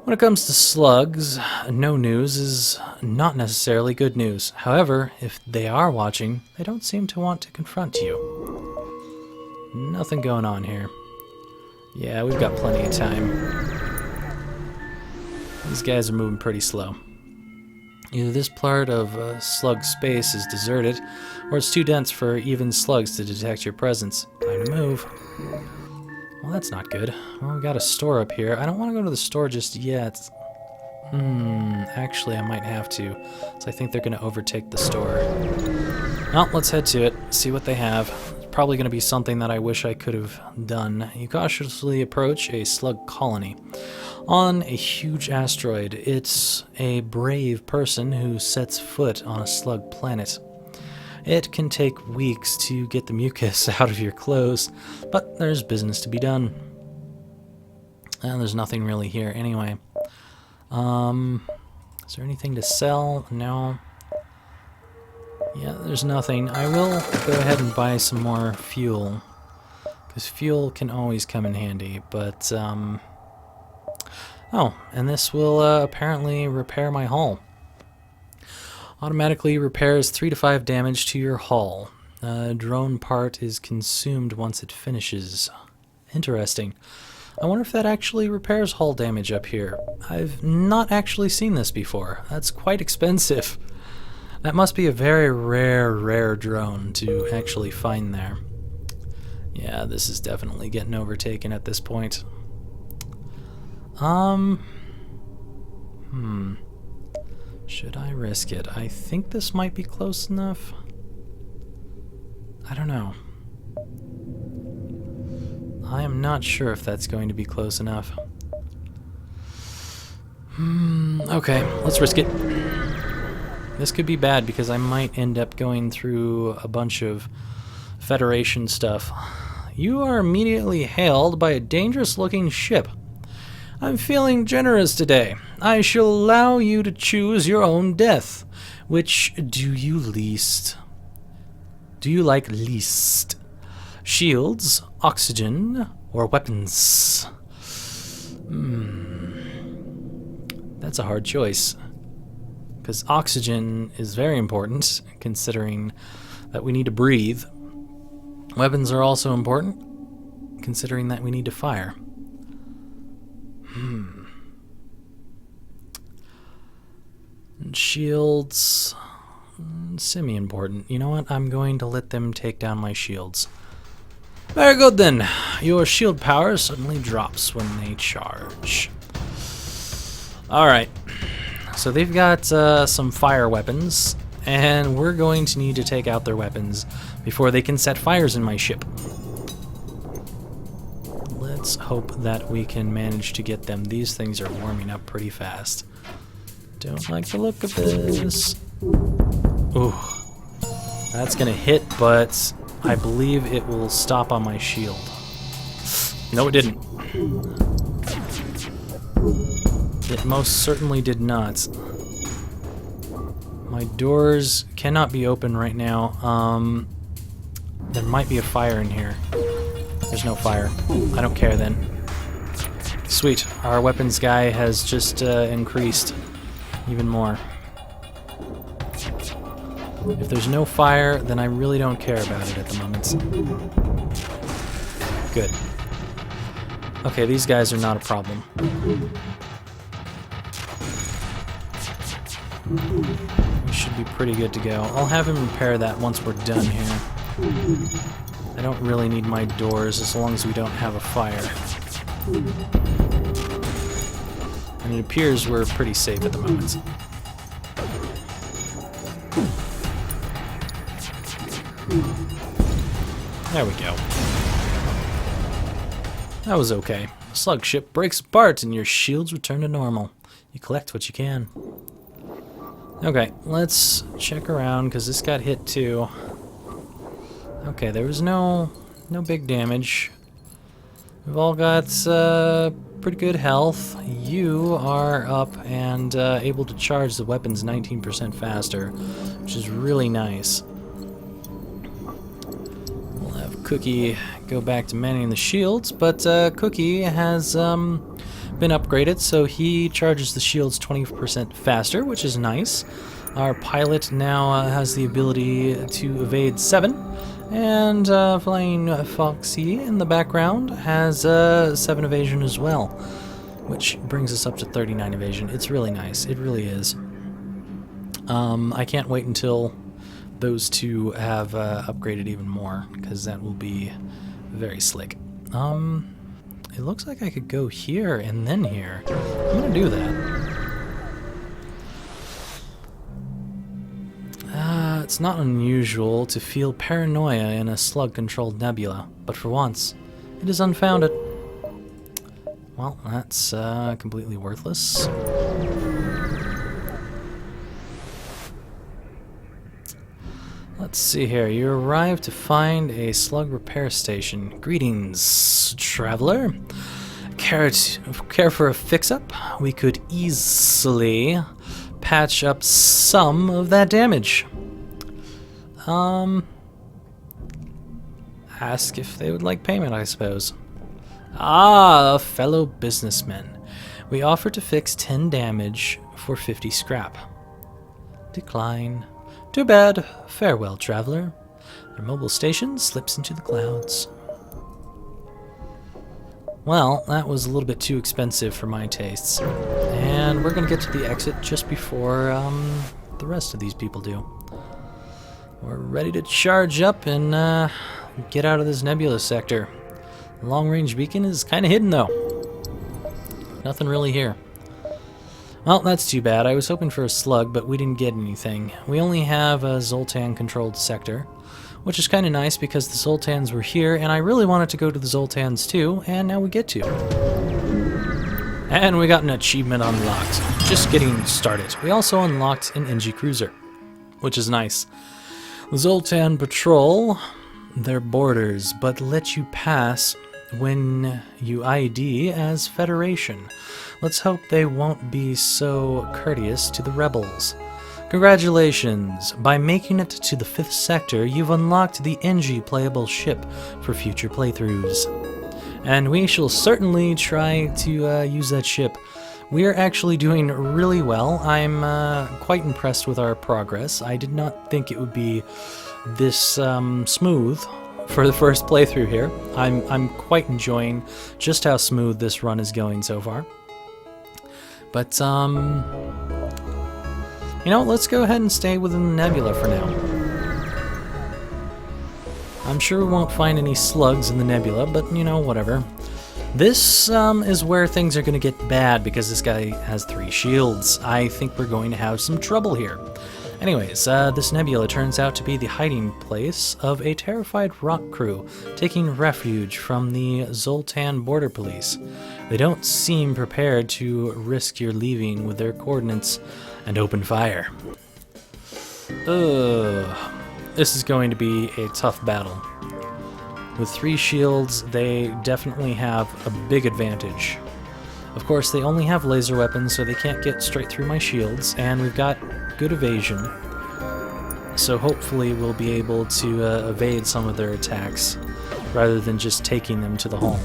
When it comes to slugs, no news is not necessarily good news. However, if they are watching, they don't seem to want to confront you. Nothing going on here. Yeah, we've got plenty of time. These guys are moving pretty slow. Either this part of slug space is deserted, or it's too dense for even slugs to detect your presence. Time to move. Well, that's not good. Well, we got a store up here. I don't want to go to the store just yet. Actually, I might have to. So I think they're going to overtake the store. Well, let's head to it, see what they have. It's probably going to be something that I wish I could have done. You cautiously approach a slug colony on a huge asteroid. It's a brave person who sets foot on a slug planet. It can take weeks to get the mucus out of your clothes, but there's business to be done. And there's nothing really here anyway. Is there anything to sell? No. Yeah, there's nothing. I will go ahead and buy some more fuel, because fuel can always come in handy, but, oh, and this will apparently repair my hull. Automatically repairs 3 to 5 damage to your hull. Drone part is consumed once it finishes. Interesting. I wonder if that actually repairs hull damage up here. I've not actually seen this before. That's quite expensive. That must be a very rare drone to actually find there. Yeah, this is definitely getting overtaken at this point. Should I risk it? I think this might be close enough. I don't know. I am not sure if that's going to be close enough. Okay, let's risk it. This could be bad because I might end up going through a bunch of Federation stuff. You are immediately hailed by a dangerous-looking ship. I'm feeling generous today. I shall allow you to choose your own death. Which do you least? Do you like least? Shields, oxygen, or weapons? That's a hard choice. Because oxygen is very important, considering that we need to breathe. Weapons are also important, considering that we need to fire. And shields, semi-important. You know what? I'm going to let them take down my shields. Very good then. Your shield power suddenly drops when they charge. Alright. So they've got some fire weapons, and we're going to need to take out their weapons before they can set fires in my ship. Let's hope that we can manage to get them. These things are warming up pretty fast. Don't like the look of this. Ooh. That's gonna hit, but I believe it will stop on my shield. No, it didn't. It most certainly did not. My doors cannot be open right now. There might be a fire in here. There's no fire. I don't care then. Sweet. Our weapons guy has just increased even more. If there's no fire, then I really don't care about it at the moment. Good. Okay, these guys are not a problem. We should be pretty good to go. I'll have him repair that once we're done here. I don't really need my doors as long as we don't have a fire. And it appears we're pretty safe at the moment. There we go. That was okay. The slug ship breaks apart and your shields return to normal. You collect what you can. Okay, let's check around because this got hit too. Okay, there was no big damage. We've all got pretty good health. You are up and able to charge the weapons 19% faster, which is really nice. We'll have Cookie go back to manning the shields, but Cookie has been upgraded, so he charges the shields 20% faster, which is nice. Our pilot now has the ability to evade 7, and Flying Foxy in the background has 7 evasion as well, which brings us up to 39 evasion. It's really nice. It really is. I can't wait until those two have upgraded even more, because that will be very slick. It looks like I could go here and then here. I'm gonna do that. It's not unusual to feel paranoia in a slug-controlled nebula, but for once, it is unfounded. Well, that's completely worthless. Let's see here. You arrived to find a slug repair station. Greetings, traveler. Care for a fix-up? We could easily patch up some of that damage. Ask if they would like payment, I suppose. Ah, fellow businessmen. We offer to fix 10 damage for 50 scrap. Decline. Too bad. Farewell, traveler. Their mobile station slips into the clouds. Well, that was a little bit too expensive for my tastes. And we're going to get to the exit just before the rest of these people do. We're ready to charge up and get out of this nebula sector. The long-range beacon is kind of hidden, though. Nothing really here. Well, that's too bad. I was hoping for a slug, but we didn't get anything. We only have a Zoltan-controlled sector, which is kind of nice because the Zoltans were here, and I really wanted to go to the Zoltans too, and now we get to. And we got an achievement unlocked. Just getting started. We also unlocked an NG Cruiser, which is nice. The Zoltan patrol their borders, but let you pass when you ID as Federation. Let's hope they won't be so courteous to the rebels. Congratulations! By making it to the 5th sector, you've unlocked the NG playable ship for future playthroughs. And we shall certainly try to use that ship. We are actually doing really well. I'm quite impressed with our progress. I did not think it would be this smooth for the first playthrough here. I'm quite enjoying just how smooth this run is going so far. But, you know, let's go ahead and stay within the nebula for now. I'm sure we won't find any slugs in the nebula, but, you know, whatever. This is where things are going to get bad because this guy has 3 shields. I think we're going to have some trouble here. Anyways, this nebula turns out to be the hiding place of a terrified rock crew taking refuge from the Zoltan border police. They don't seem prepared to risk your leaving with their coordinates and open fire. This is going to be a tough battle. With 3 shields, they definitely have a big advantage. Of course, they only have laser weapons, so they can't get straight through my shields, and we've got good evasion. So hopefully we'll be able to evade some of their attacks, rather than just taking them to the hull.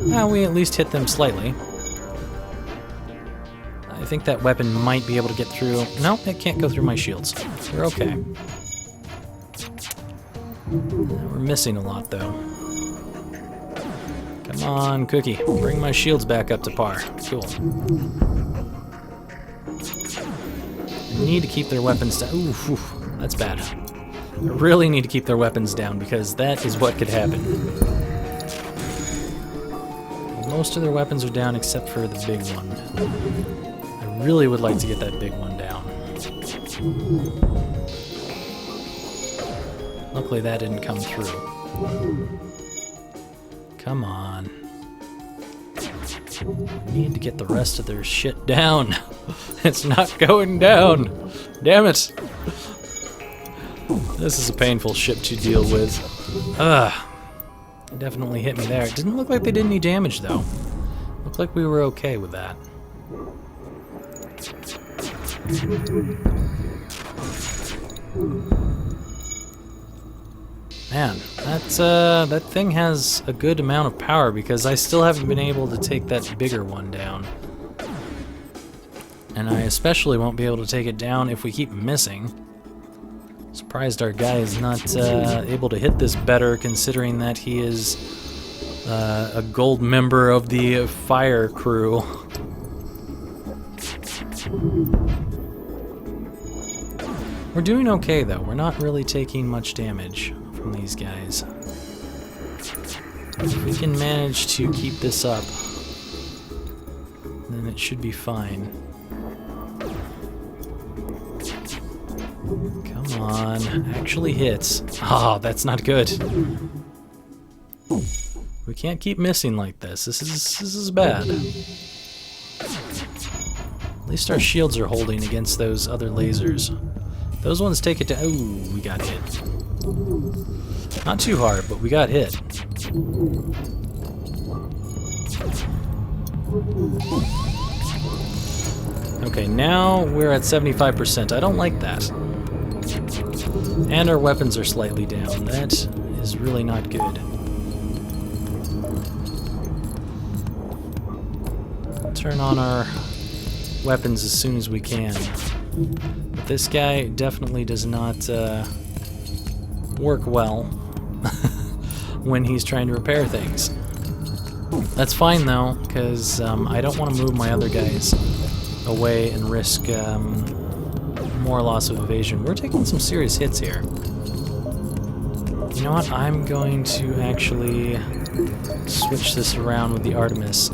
Now we at least hit them slightly. I think that weapon might be able to get through. No, it can't go through my shields. We're okay. We're missing a lot, though. Come on, Cookie. Bring my shields back up to par. Cool. I need to keep their weapons down. Oof, that's bad. I really need to keep their weapons down because that is what could happen. Most of their weapons are down except for the big one. I really would like to get that big one down. Luckily that didn't come through. Come on. I need to get the rest of their shit down. It's not going down. Damn it. This is a painful ship to deal with. It definitely hit me there. It didn't look like they did any damage, though. Looked like we were okay with that. Man, that thing has a good amount of power because I still haven't been able to take that bigger one down. And I especially won't be able to take it down if we keep missing. Surprised our guy is not able to hit this better, considering that he is a gold member of the fire crew. We're doing okay though. We're not really taking much damage from these guys. If we can manage to keep this up, then it should be fine. Come on, actually hits. Oh, that's not good. We can't keep missing like this. This is bad. At least our shields are holding against those other lasers. Those ones take it down. Ooh, we got hit. Not too hard, but we got hit. Okay, now we're at 75%. I don't like that. And our weapons are slightly down. That is really not good. Turn on our weapons as soon as we can. But this guy definitely does not work well when he's trying to repair things. That's fine though, because I don't want to move my other guys away and risk more loss of evasion. We're taking some serious hits here. You know what? I'm going to actually switch this around with the Artemis.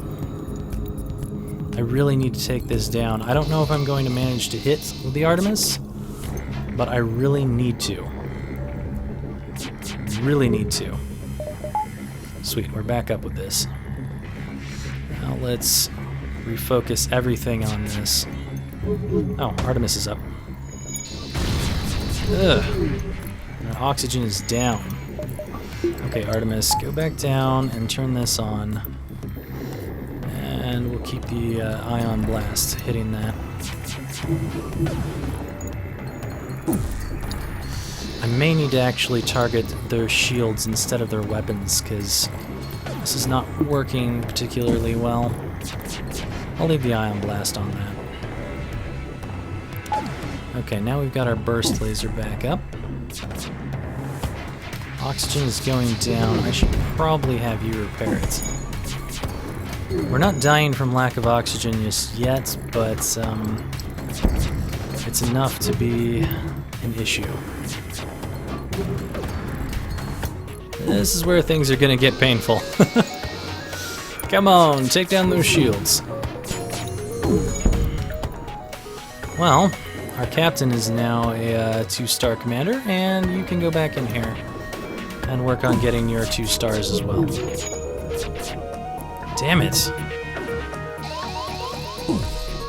I really need to take this down. I don't know if I'm going to manage to hit with the Artemis, but I really need to. Really need to. Sweet, we're back up with this. Now let's refocus everything on this. Oh, Artemis is up. Ugh. Our oxygen is down. Okay, Artemis, go back down and turn this on. And we'll keep the ion blast hitting that. I may need to actually target their shields instead of their weapons, because this is not working particularly well. I'll leave the ion blast on that. Okay, now we've got our burst laser back up. Oxygen is going down. I should probably have you repair it. We're not dying from lack of oxygen just yet, but it's enough to be an issue. This is where things are going to get painful. Come on, take down those shields. Well, our captain is now a 2-star commander, and you can go back in here and work on getting your 2 stars as well. Damn it.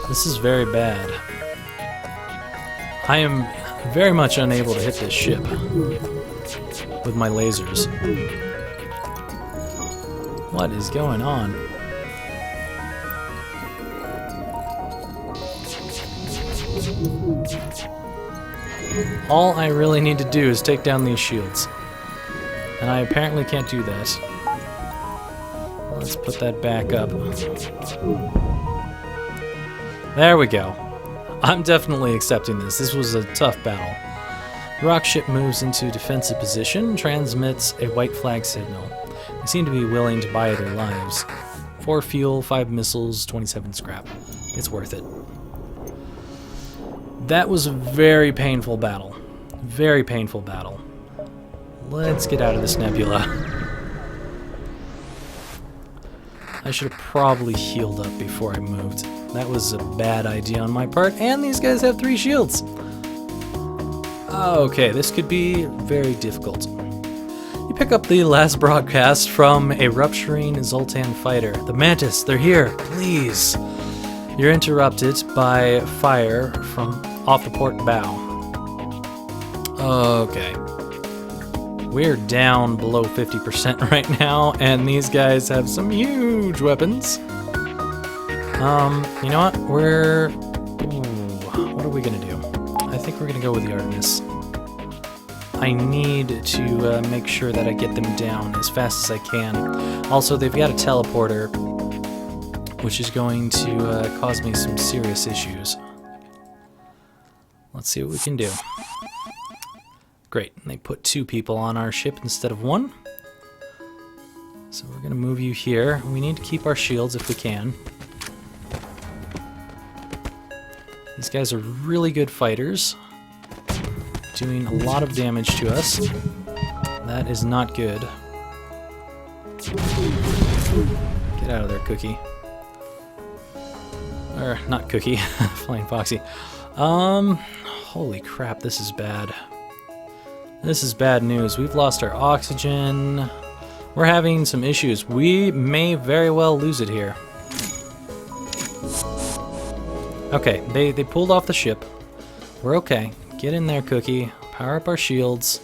This is very bad. I am very much unable to hit this ship with my lasers. What is going on? All I really need to do is take down these shields. And I apparently can't do that. Let's put that back up. There we go. I'm definitely accepting this. This was a tough battle. The rock ship moves into defensive position, transmits a white flag signal. They seem to be willing to buy their lives. 4 fuel, 5 missiles, 27 scrap. It's worth it. That was a very painful battle. Very painful battle. Let's get out of this nebula. I should have probably healed up before I moved. That was a bad idea on my part, and these guys have 3 shields. Okay, this could be very difficult. You pick up the last broadcast from a rupturing Zoltan fighter. The Mantis, they're here, please. You're interrupted by fire from off the port bow. Okay. We're down below 50% right now, and these guys have some huge weapons. You know what? What are we gonna do? I think we're gonna go with the Artemis. I need to make sure that I get them down as fast as I can. Also, they've got a teleporter, which is going to cause me some serious issues. Let's see what we can do. Great, they put 2 people on our ship instead of 1. So we're going to move you here. We need to keep our shields if we can. These guys are really good fighters, doing a lot of damage to us. That is not good. Get out of there, Cookie. Or, not Cookie, Flying Foxy. Holy crap, this is bad. This is bad news. We've lost our oxygen. We're having some issues. We may very well lose it here. Okay, they pulled off the ship. We're okay. Get in there, Cookie. Power up our shields.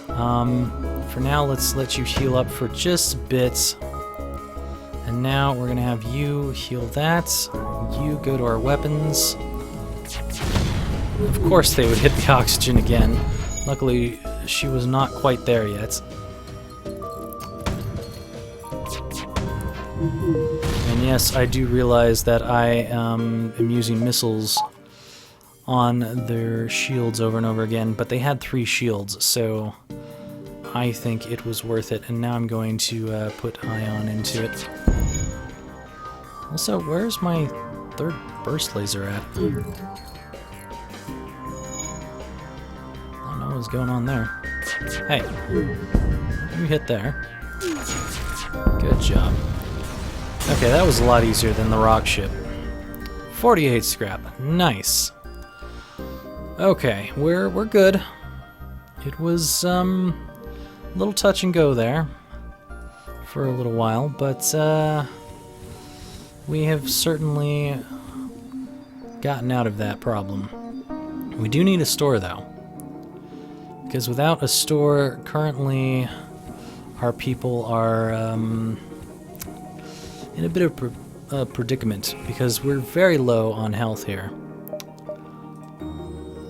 For now, let's let you heal up for just a bit. And now we're going to have you heal that. You go to our weapons. Of course they would hit the oxygen again. Luckily, she was not quite there yet. And yes, I do realize that I am using missiles on their shields over and over again, but they had 3 shields, so I think it was worth it. And now I'm going to put ion into it. Also, where's my 3rd burst laser at? I don't know what's going on there. Hey, you hit there. Good job. Okay, that was a lot easier than the rock ship. 48 scrap. Nice. Okay, we're good. It was a little touch and go there for a little while, but we have certainly gotten out of that problem. We do need a store, though, because without a store, currently our people are in a bit of a predicament, because we're very low on health here.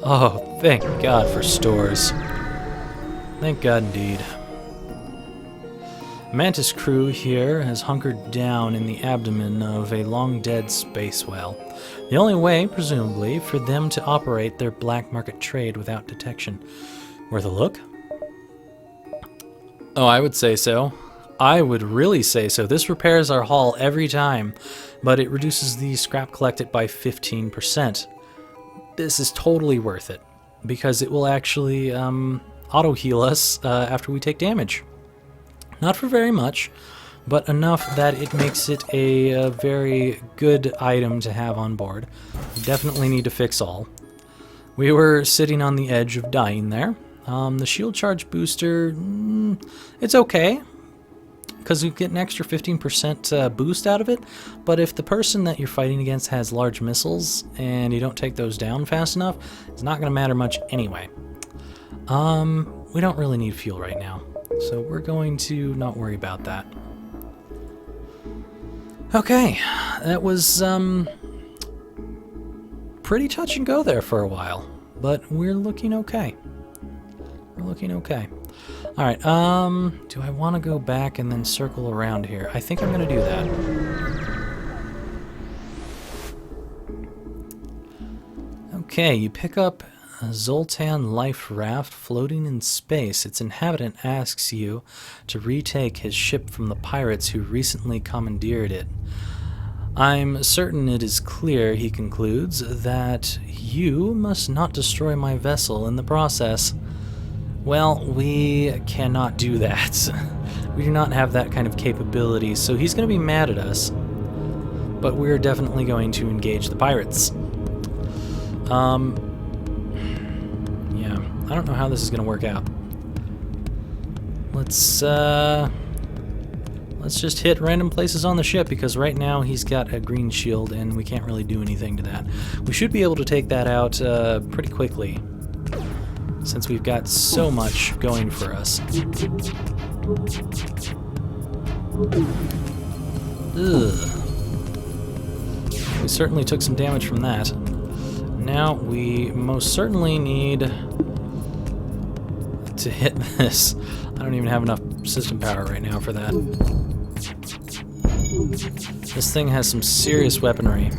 Oh, thank God for stores. Thank God indeed. Mantis crew here has hunkered down in the abdomen of a long-dead space whale. The only way, presumably, for them to operate their black market trade without detection. Worth a look? Oh, I would say so. I would really say so. This repairs our hull every time, but it reduces the scrap collected by 15%. This is totally worth it, because it will actually auto-heal us after we take damage. Not for very much, but enough that it makes it a very good item to have on board. We definitely need to fix all. We were sitting on the edge of dying there. The shield charge booster, it's okay, because you get an extra 15% boost out of it, but if the person that you're fighting against has large missiles and you don't take those down fast enough, it's not going to matter much anyway. We don't really need fuel right now, so we're going to not worry about that. Okay, that was pretty touch and go there for a while, but we're looking okay. We're looking okay. Alright, do I want to go back and then circle around here? I think I'm going to do that. Okay, you pick up a Zoltan life raft floating in space. Its inhabitant asks you to retake his ship from the pirates who recently commandeered it. I'm certain it is clear, he concludes, that you must not destroy my vessel in the process. Well, we cannot do that. We do not have that kind of capability, so he's going to be mad at us. But we're definitely going to engage the pirates. Yeah, I don't know how this is going to work out. Let's just hit random places on the ship, because right now he's got a green shield and we can't really do anything to that. We should be able to take that out pretty quickly, since we've got so much going for us. Ugh. We certainly took some damage from that. Now we most certainly need to hit this. I don't even have enough system power right now for that. This thing has some serious weaponry.